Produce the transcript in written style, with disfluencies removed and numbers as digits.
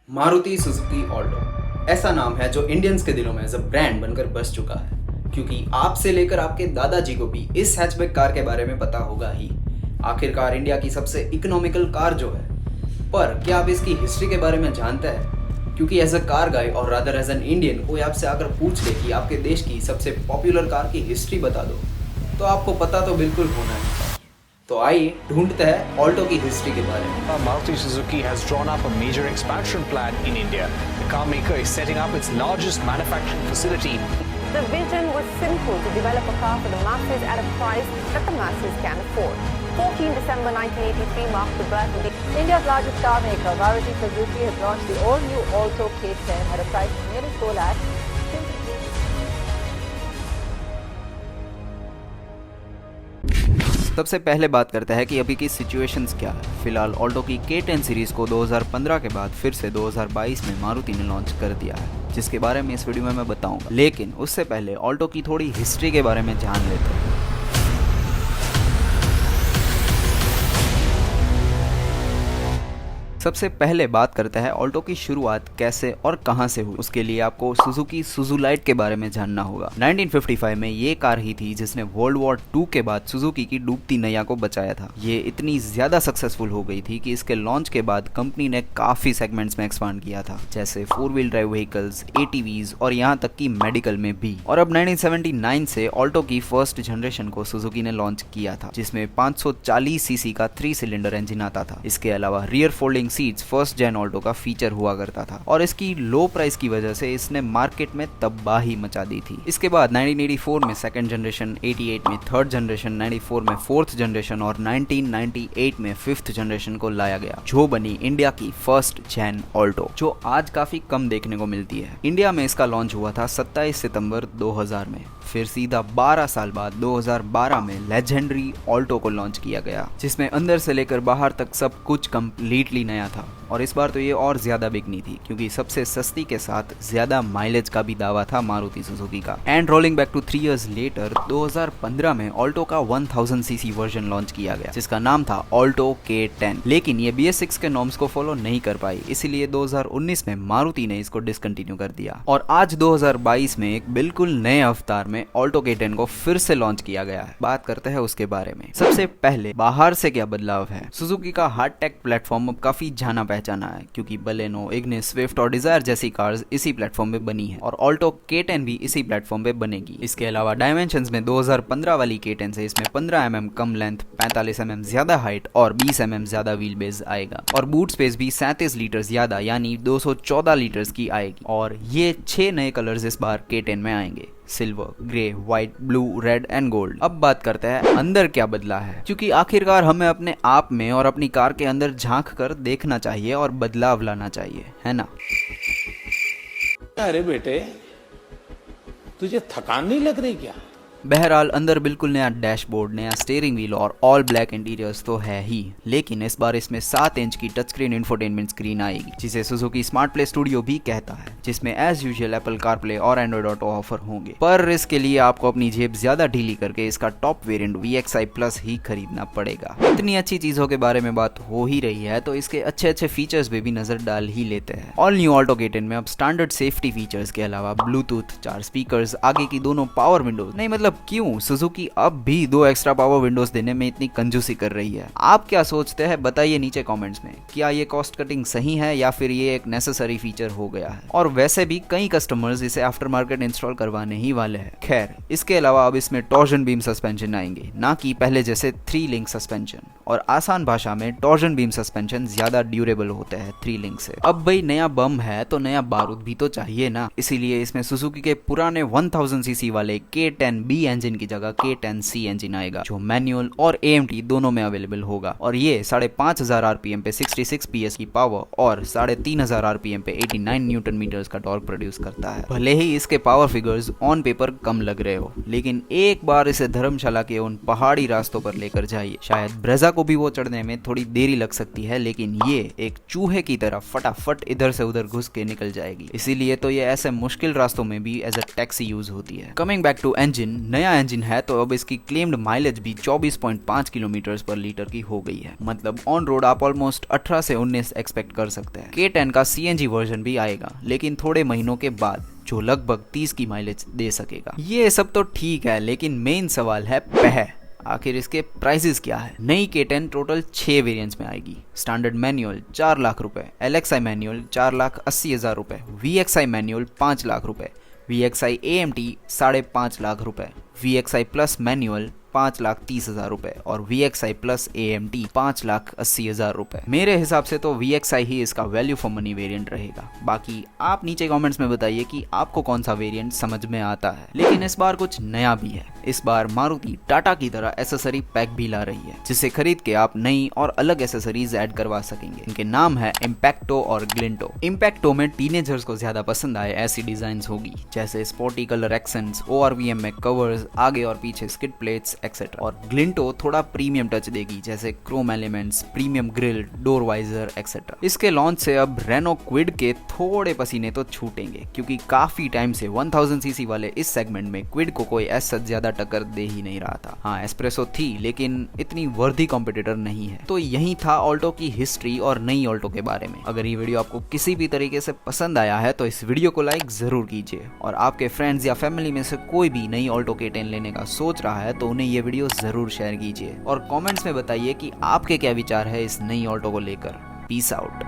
Maruti Suzuki Alto ऐसा नाम है जो इंडियंस के दिलों में एज अ ब्रांड बनकर बस चुका है, क्योंकि आपसे लेकर आपके दादाजी को भी इस हैचबैक कार के बारे में पता होगा ही। आखिरकार इंडिया की सबसे इकोनॉमिकल कार जो है, पर क्या आप इसकी हिस्ट्री के बारे में जानते हैं? क्योंकि एज अ कार गाय और रादर एज एन इंडियन कोई आपसे आकर पूछ ले कि आपके देश की सबसे पॉपुलर कार की हिस्ट्री बता दो, तो आपको पता तो बिल्कुल होना ही था। तो आइए ढूंढते हैं ऑल्टो की हिस्ट्री के बारे में। Maruti Suzuki has drawn up a major expansion plan in India. The car maker is setting up its largest manufacturing facility. The vision was simple: to develop a car for the masses at a price that the masses can afford. 14 December 1983 marked the birth of the India's largest car maker, Maruti Suzuki, has launched the all-new Alto K10 at a price of nearly 4 lakhs. सबसे पहले बात करते हैं कि अभी की situations क्या है। फिलहाल ऑल्टो की K10 सीरीज को 2015 के बाद फिर से 2022 में मारुति ने लॉन्च कर दिया है, जिसके बारे में इस वीडियो में मैं बताऊंगा। लेकिन उससे पहले ऑल्टो की थोड़ी हिस्ट्री के बारे में जान लेते हैं। सबसे पहले बात करते हैं ऑल्टो की शुरुआत कैसे और कहां से हुई। उसके लिए आपको सुजुकी सुजुलाइट के बारे में जानना होगा। 1955 में ये कार ही थी जिसने वर्ल्ड वॉर 2 के बाद सुजुकी की डूबती नैया को बचाया था। ये इतनी ज्यादा सक्सेसफुल हो गई थी कि इसके लॉन्च के बाद कंपनी ने काफी सेगमेंट्स में एक्सपांड किया था, जैसे 4 व्हील ड्राइव व्हीकल्स, ATVs और यहाँ तक कि मेडिकल में भी। और अब 1979 से ऑल्टो की फर्स्ट जनरेशन को सुजुकी ने लॉन्च किया था, जिसमें 540 सीसी का 3 सिलेंडर इंजन आता था। इसके अलावा रियर फोल्डिंग सीट्स फर्स्ट जेन ऑल्टो का फीचर हुआ करता था, और इसकी लो प्राइस की वजह से इसने मार्केट में तबाही मचा दी थी। इसके बाद 1984 में सेकंड जनरेशन, 88 में थर्ड जनरेशन, 94 में फोर्थ जनरेशन और 1998 में फिफ्थ जनरेशन को लाया गया, जो बनी इंडिया की फर्स्ट जेन ऑल्टो, जो आज काफी कम देखने को मिलती है। इंडिया में इसका लॉन्च हुआ था 27 सितंबर 2000 में। फिर सीधा 12 साल बाद 2012 में लेजेंडरी ऑल्टो को लॉन्च किया गया, जिसमें अंदर से लेकर बाहर तक सब कुछ कंप्लीटली नया था। और इस बार तो ये और ज्यादा बिकनी थी, क्योंकि सबसे सस्ती के साथ ज्यादा माइलेज का भी दावा था मारुति सुजुकी का। And rolling back to 3 years later 2015 में ऑल्टो का 1000 सीसी वर्जन लॉन्च किया गया, जिसका नाम था ऑल्टो K10। लेकिन ये BS6 के नॉर्म्स को फॉलो नहीं कर पाई, इसीलिए 2019 में मारुति ने इसको डिसकंटिन्यू कर दिया। और आज 2022 में एक बिल्कुल नए अवतार में ऑल्टो K10 को फिर से लॉन्च किया गया है। बात करते हैं उसके बारे में। सबसे पहले बाहर से क्या बदलाव है। सुजुकी का हार्ड टेक प्लेटफॉर्म अब काफी जाना पहचाना है, क्योंकि बलेनो, इग्निस, स्विफ्ट और डिजायर जैसी कार्स इसी प्लेटफॉर्म पे बनी है, और ऑल्टो K10 भी इसी प्लेटफॉर्म पे बनेगी। इसके अलावा डायमेंशंस में 2015 वाली K10 से इसमें 15 mm कम लेंथ, 45 mm ज्यादा हाइट और 20 mm ज्यादा व्हील बेस आएगा। और बूट स्पेस भी 37 लीटर ज्यादा यानी 214 लीटर्स की आएगी। और ये 6 नए कलर्स इस बार K10 में आएंगे: silver, grey, white, blue, red and gold. अब बात करते हैं अंदर क्या बदला है, क्योंकि आखिरकार हमें अपने आप में और अपनी कार के अंदर झांक कर देखना चाहिए और बदलाव लाना चाहिए, है ना। अरे बेटे, तुझे थकान नहीं लग रही क्या? बहरहाल अंदर बिल्कुल नया डैशबोर्ड, नया स्टीयरिंग व्हील और ऑल ब्लैक इंटीरियर्स तो है ही, लेकिन इस बार इसमें 7 इंच की टच स्क्रीन इंफोटेनमेंट स्क्रीन आएगी, जिसे सुजुकी स्मार्ट प्ले स्टूडियो भी कहता है, जिसमें एज यूजुअल एप्पल कारप्ले और एंड्रॉइड ऑटो ऑफर होंगे। पर इसके लिए आपको अपनी जेब ज्यादा ढीली करके इसका टॉप वेरिएंट VXI प्लस ही खरीदना पड़ेगा। इतनी अच्छी चीजों के बारे में बात हो ही रही है, तो इसके अच्छे अच्छे फीचर्स पे भी नजर डाल ही लेते हैं। ऑल न्यू ऑल्टो K10 में अब स्टैंडर्ड सेफ्टी फीचर्स के अलावा ब्लूटूथ, 4 स्पीकर्स, आगे की दोनों पावर विंडोज, नहीं मतलब क्यों सुजुकी अब भी 2 एक्स्ट्रा पावर विंडोज देने में इतनी कंजूसी कर रही है। आप क्या सोचते हैं, बताइए नीचे कमेंट्स में। क्या ये कॉस्ट कटिंग सही है या फिर ये एक नेसेसरी फीचर हो गया है? और वैसे भी कई कस्टमर्स इसे आफ्टर मार्केट इंस्टॉल करवाने ही वाले हैं। खैर, इसके अलावा अब इसमें टॉर्जन बीम सस्पेंशन आएंगे, ना कि पहले जैसे 3 लिंक सस्पेंशन। और आसान भाषा में टॉर्जन बीम सस्पेंशन ज्यादा ड्यूरेबल होते हैं 3 लिंक से। अब भाई नया बम है तो नया बारूद भी तो चाहिए ना, इसीलिए इसमें सुजुकी के पुराने 1000 सीसी वाले K10B इंजन की जगह K10C इंजन आएगा, जो मैनुअल और AMT दोनों में अवेलेबल होगा। और ये 5500 RPM पे 66 PS की पावर और 3500 RPM पे 89 न्यूटन मीटर्स का टॉर्क प्रोड्यूस करता है। भले ही इसके पावर फिगर्स ऑन पेपर कम लग रहे हो, लेकिन एक बार इसे धर्मशाला के उन पहाड़ी रास्तों पर लेकर जाइए। शायद ब्रेजा को भी वो चढ़ने में थोड़ी देरी लग सकती है, लेकिन ये एक चूहे की तरह फटाफट इधर से उधर घुस के निकल जाएगी। इसीलिए तो ये ऐसे मुश्किल रास्तों में भी एज अ टैक्सी यूज होती है। कमिंग बैक टू इंजन, नया इंजन है तो अब इसकी क्लेम्ड माइलेज भी 24.5 किलोमीटर पर लीटर की हो गई है। मतलब ऑन रोड आप ऑलमोस्ट 18 से 19 एक्सपेक्ट कर सकते हैं। K10 का CNG वर्जन भी आएगा, लेकिन थोड़े महीनों के बाद, जो लगभग 30 की माइलेज दे सकेगा। ये सब तो ठीक है, लेकिन मेन सवाल है आखिर इसके प्राइसेस क्या है। नई K10 टोटल 6 वेरिएंट्स में आएगी। स्टैंडर्ड मैनुअल 4 लाख रुपए, LXI मैनुअल 4,80,000 रुपए, VXI मैनुअल 5 लाख रुपए, VXI AMT 5.5 लाख रुपए, VXI प्लस मैनुअल 5,30,000 रुपए और VXI प्लस AMT 5,80,000 रुपए। मेरे हिसाब से तो VXI ही इसका वैल्यू फॉर मनी वेरिएंट रहेगा। बाकी आप नीचे कमेंट्स में बताइए कि आपको कौन सा वेरिएंट समझ में आता है। लेकिन इस बार कुछ नया भी है। इस बार मारुति टाटा की तरह एसेसरी पैक भी ला रही है, जिसे खरीद के आप नई और अलग एसेसरीज ऐड करवा सकेंगे। इनके नाम है इम्पैक्टो और ग्लिंटो। इम्पैक्टो में टीनेजर्स को ज्यादा पसंद आए ऐसी डिजाइन होगी, जैसे स्पोर्टी कलर एक्सेंट्स, ORVM में कवर्स, आगे और पीछे स्किड प्लेट्स एक्सेट्रा। और ग्लिंटो थोड़ा प्रीमियम टच देगी, जैसे chrome elements, premium grille, door visor etcetera. इसके लॉन्च से अब रेनो क्विड के थोड़े पसीने तो छूटेंगे, क्योंकि काफी टाइम से 1000 सीसी वाले इस सेगमेंट में क्विड को कोई ऐसा ज्यादा टक्कर दे ही नहीं रहा था। हाँ, एस्प्रेसो थी, लेकिन इतनी वर्दी कॉम्पिटिटर नहीं है। तो यही था ऑल्टो की हिस्ट्री और नई ऑल्टो के बारे में। अगर ये वीडियो आपको किसी भी तरीके से पसंद आया है तो इस वीडियो को लाइक जरूर कीजिए, और आपके फ्रेंड्स या फैमिली में से कोई भी नई ऑल्टो K10 लेने का सोच रहा है तो उन्हें ये वीडियो जरूर शेयर कीजिए, और कमेंट्स में बताइए कि आपके क्या विचार है इस नई ऑल्टो को लेकर। Peace out.